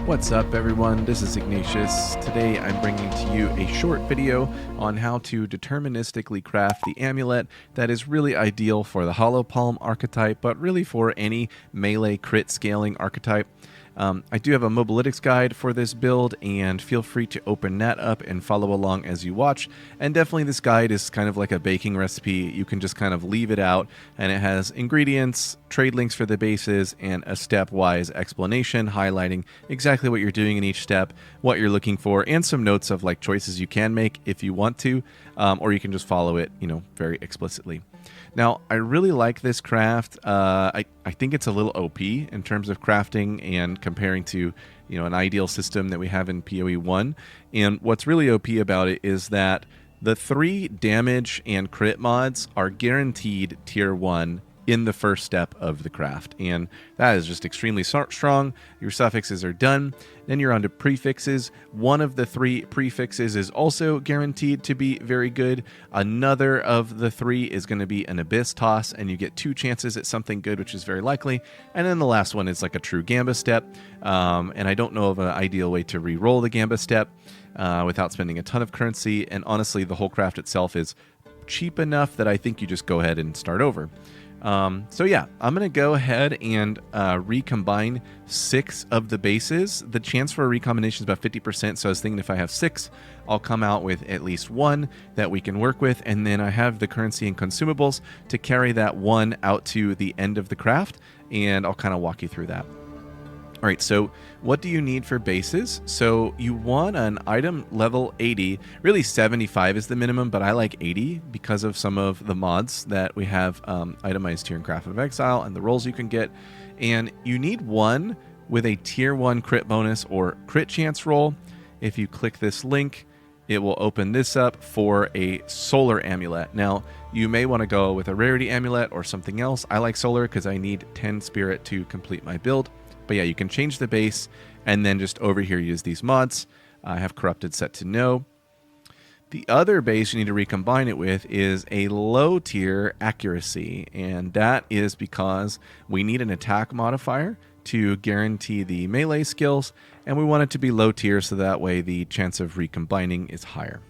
What's up everyone, this is Ignatius. Today I'm bringing to you a short video on how to deterministically craft the amulet that is really ideal for the Hollow Palm archetype, but really for any melee crit scaling archetype. I do have a mobalytics guide for this build, and feel free to open that up and follow along as you watch. And definitely this guide is kind of like a baking recipe. You can just kind of leave it out, and it has ingredients, trade links for the bases, and a stepwise explanation highlighting exactly what you're doing in each step, what you're looking for, and some notes of like choices you can make if you want to, or you can just follow it, very explicitly. Now, I really like this craft. I think it's a little OP in terms of crafting and comparing to, an ideal system that we have in PoE 1. And what's really OP about it is that the 3 damage and crit mods are guaranteed tier 1 in the first step of the craft, and that is just extremely strong. Your suffixes are done, then you're on to prefixes. One of the 3 prefixes is also guaranteed to be very good. Another of the 3 is going to be an Abyss toss, and you get 2 chances at something good, which is very likely. And then the last one is like a true Gamba step, and I don't know of an ideal way to re-roll the Gamba step without spending a ton of currency, and honestly the whole craft itself is cheap enough that I think you just go ahead and start over. So yeah, I'm going to go ahead and recombine 6 of the bases. The chance for a recombination is about 50%, so I was thinking if I have 6, I'll come out with at least 1 that we can work with, and then I have the currency and consumables to carry that 1 out to the end of the craft, and I'll kind of walk you through that. All right, so what do you need for bases? So you want an item level 80. Really 75 is the minimum, but I like 80 because of some of the mods that we have itemized here in Craft of Exile and the rolls you can get. And you need 1 with a tier 1 crit bonus or crit chance roll. If you click this link, it will open this up for a solar amulet. Now, you may want to go with a rarity amulet or something else. I like solar because I need 10 spirit to complete my build. But yeah, you can change the base and then just over here use these mods. I have corrupted set to no. The other base you need to recombine it with is a low tier accuracy, and that is because we need an attack modifier to guarantee the melee skills, and we want it to be low tier so that way the chance of recombining is higher.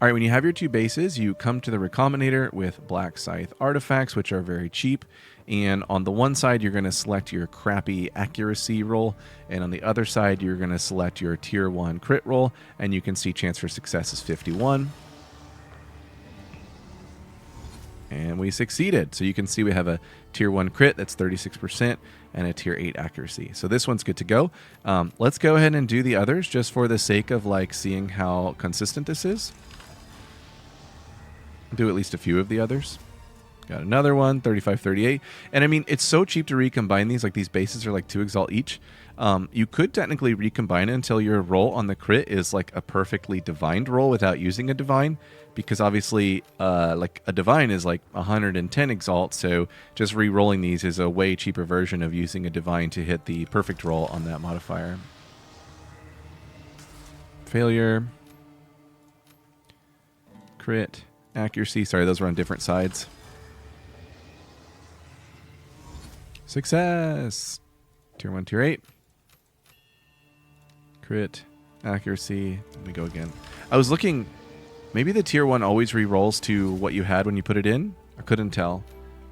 All right, when you have your 2 bases, you come to the Recombinator with Black Scythe artifacts, which are very cheap. And on the one side, you're going to select your crappy accuracy roll. And on the other side, you're going to select your tier 1 crit roll. And you can see chance for success is 51. And we succeeded. So you can see we have a tier 1 crit, that's 36%, and a tier 8 accuracy. So this one's good to go. Let's go ahead and do the others just for the sake of like seeing how consistent this is. Do at least a few of the others. Got another one, 35, 38. And I mean, it's so cheap to recombine these. Like these bases are like 2 Exalt each. You could technically recombine it until your roll on the crit is like a perfectly divined roll without using a divine. Because obviously, like a divine is like 110 Exalt. So just re-rolling these is a way cheaper version of using a divine to hit the perfect roll on that modifier. Failure. Crit. Accuracy. Sorry, those were on different sides. Success. Tier 1, tier 8. Crit. Accuracy. Let me go again. I was looking. Maybe the tier 1 always re-rolls to what you had when you put it in. I couldn't tell.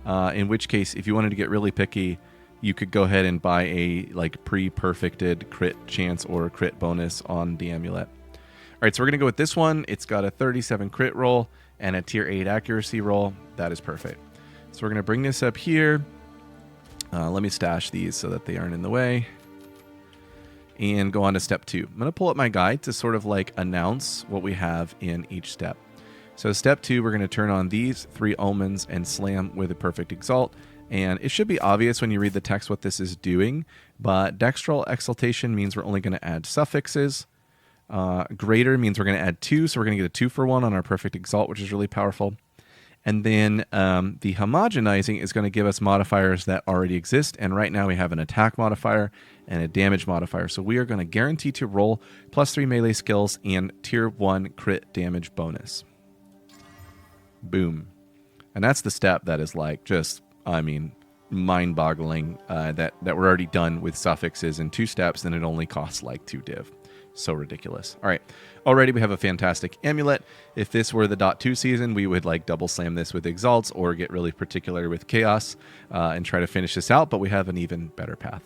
In which case, if you wanted to get really picky, you could go ahead and buy a like pre-perfected crit chance or crit bonus on the amulet. All right, so we're going to go with this one. It's got a 37 crit roll and a tier 8 accuracy roll. That is perfect. So we're going to bring this up here. Let me stash these so that they aren't in the way. And go on to step 2. I'm going to pull up my guide to sort of like announce what we have in each step. So step 2, we're going to turn on these 3 omens and slam with a Perfect Exalt. And it should be obvious when you read the text what this is doing. But Dextral Exaltation means we're only going to add suffixes. Greater means we're going to add 2, so we're going to get a 2-for-1 on our Perfect Exalt, which is really powerful. And then the Homogenizing is going to give us modifiers that already exist, and right now we have an attack modifier and a damage modifier. So we are going to guarantee to roll +3 melee skills and tier 1 crit damage bonus. Boom. And that's the step that is like just, I mean, mind-boggling that we're already done with suffixes in 2 steps, and it only costs like 2 div. So ridiculous. All right, already we have a fantastic amulet. If this were the .2 season, we would like double slam this with Exalts or get really particular with Chaos and try to finish this out, but we have an even better path.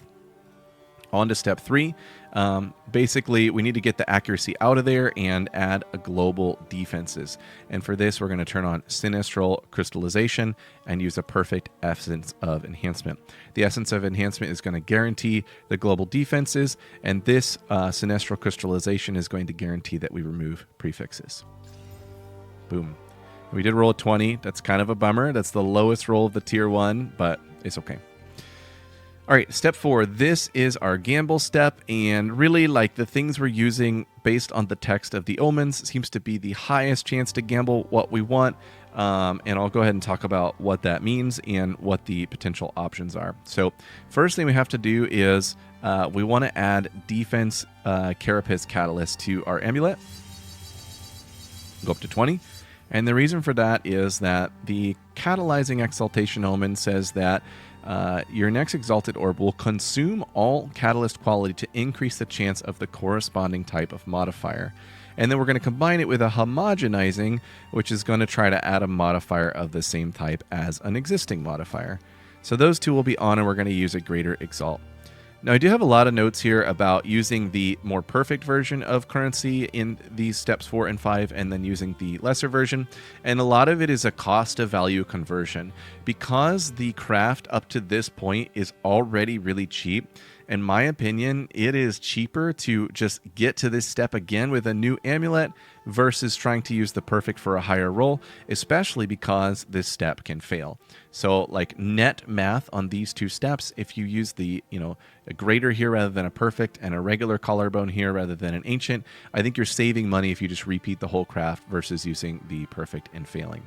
On to step 3. Basically, we need to get the accuracy out of there and add a global defenses. And for this, we're going to turn on Sinistral Crystallization and use a perfect essence of enhancement. The essence of enhancement is going to guarantee the global defenses, and this Sinistral Crystallization is going to guarantee that we remove prefixes. Boom. We did roll a 20. That's kind of a bummer. That's the lowest roll of the tier 1, but it's okay. All right, step 4. This is our gamble step, and really like the things we're using based on the text of the omens seems to be the highest chance to gamble what we want. And I'll go ahead and talk about what that means and what the potential options are. So first thing we have to do is we want to add defense Carapace Catalyst to our amulet. Go up to 20. And the reason for that is that the Catalyzing Exaltation Omen says that your next Exalted Orb will consume all Catalyst quality to increase the chance of the corresponding type of modifier. And then we're going to combine it with a Homogenizing, which is going to try to add a modifier of the same type as an existing modifier. So those two will be on, and we're going to use a greater Exalt. Now, I do have a lot of notes here about using the more perfect version of currency in these steps 4 and 5, and then using the lesser version. And a lot of it is a cost of value conversion. Because the craft up to this point is already really cheap, in my opinion, it is cheaper to just get to this step again with a new amulet versus trying to use the perfect for a higher roll, especially because this step can fail. So like net math on these 2 steps, if you use the, a greater here rather than a perfect and a regular collarbone here rather than an ancient, I think you're saving money if you just repeat the whole craft versus using the perfect and failing.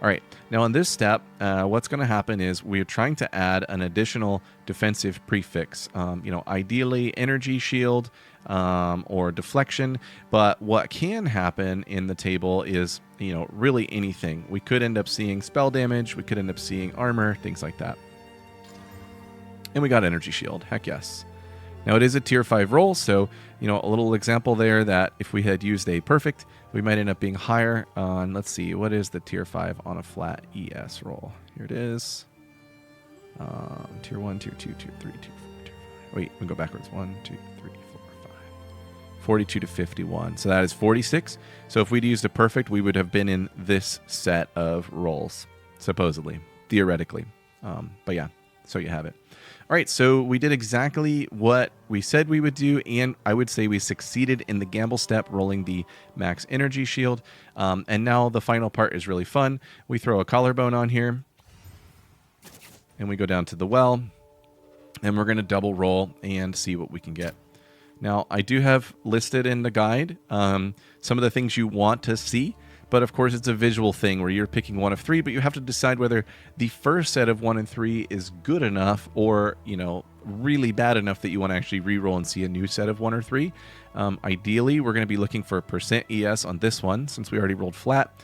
All right, now on this step, what's going to happen is we're trying to add an additional defensive prefix, ideally energy shield or deflection, but what can happen in the table is, really anything. We could end up seeing spell damage, we could end up seeing armor, things like that. And we got energy shield, heck yes. Now it is a tier 5 roll, so, a little example there that if we had used a perfect, we might end up being higher on, let's see, what is the tier 5 on a flat ES roll? Here it is. Tier 1, tier 2, tier 3, tier 4, tier 5. Wait, we go backwards. 1, 2, 3, 4, 5. 42 to 51. So that is 46. So if we'd used a perfect, we would have been in this set of rolls, supposedly, theoretically. But yeah, so you have it. All right, so we did exactly what we said we would do, and I would say we succeeded in the gamble step, rolling the max energy shield. And now the final part is really fun. We throw a collarbone on here, and we go down to the well, and we're going to double roll and see what we can get. Now, I do have listed in the guide some of the things you want to see. But of course, it's a visual thing where you're picking one of 3, but you have to decide whether the first set of 1 and 3 is good enough or, really bad enough that you want to actually reroll and see a new set of 1 or 3. Ideally, we're going to be looking for a % ES on this one since we already rolled flat.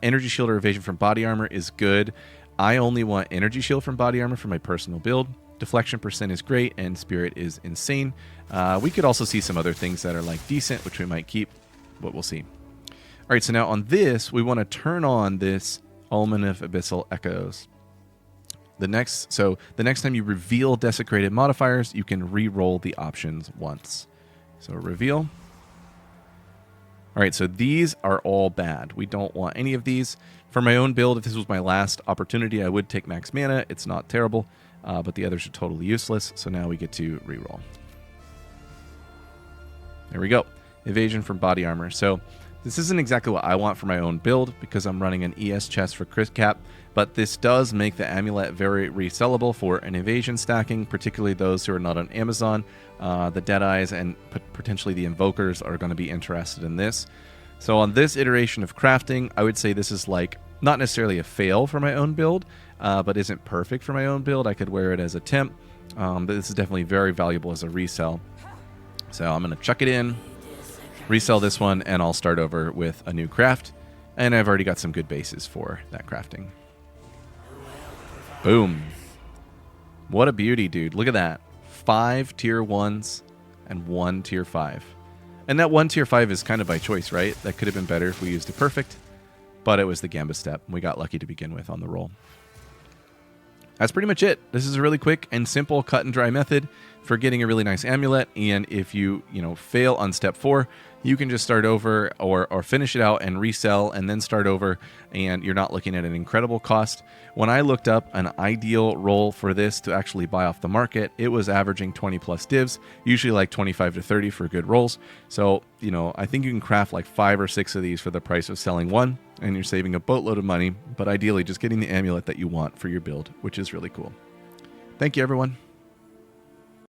Energy shield or evasion from body armor is good. I only want energy shield from body armor for my personal build. Deflection % is great, and spirit is insane. We could also see some other things that are like decent, which we might keep, but we'll see. All right, so now on this, we want to turn on this Omen of Abyssal Echoes. The next time you reveal desecrated modifiers, you can re-roll the options once. So reveal. All right, so these are all bad. We don't want any of these. For my own build, if this was my last opportunity, I would take max mana. It's not terrible, but the others are totally useless. So now we get to re-roll. There we go. Evasion from body armor. So this isn't exactly what I want for my own build because I'm running an ES chest for crit cap, but this does make the amulet very resellable for an evasion stacking, particularly those who are not on Amazon. The Deadeyes and potentially the Invokers are going to be interested in this. So on this iteration of crafting, I would say this is like not necessarily a fail for my own build, but isn't perfect for my own build. I could wear it as a temp, but this is definitely very valuable as a resell. So I'm going to chuck it in, resell this one, and I'll start over with a new craft. And I've already got some good bases for that crafting. Boom. What a beauty, dude. Look at that. 5 tier 1s and 1 tier 5. And that 1 tier 5 is kind of by choice, right? That could have been better if we used a perfect, but it was the Gambit step. We got lucky to begin with on the roll. That's pretty much it. This is a really quick and simple cut and dry method for getting a really nice amulet. And if you fail on step 4, you can just start over or finish it out and resell and then start over, and you're not looking at an incredible cost. When I looked up an ideal roll for this to actually buy off the market, it was averaging 20 plus divs, usually like 25 to 30 for good rolls. So, I think you can craft like 5 or 6 of these for the price of selling one, and you're saving a boatload of money, but ideally just getting the amulet that you want for your build, which is really cool. Thank you, everyone.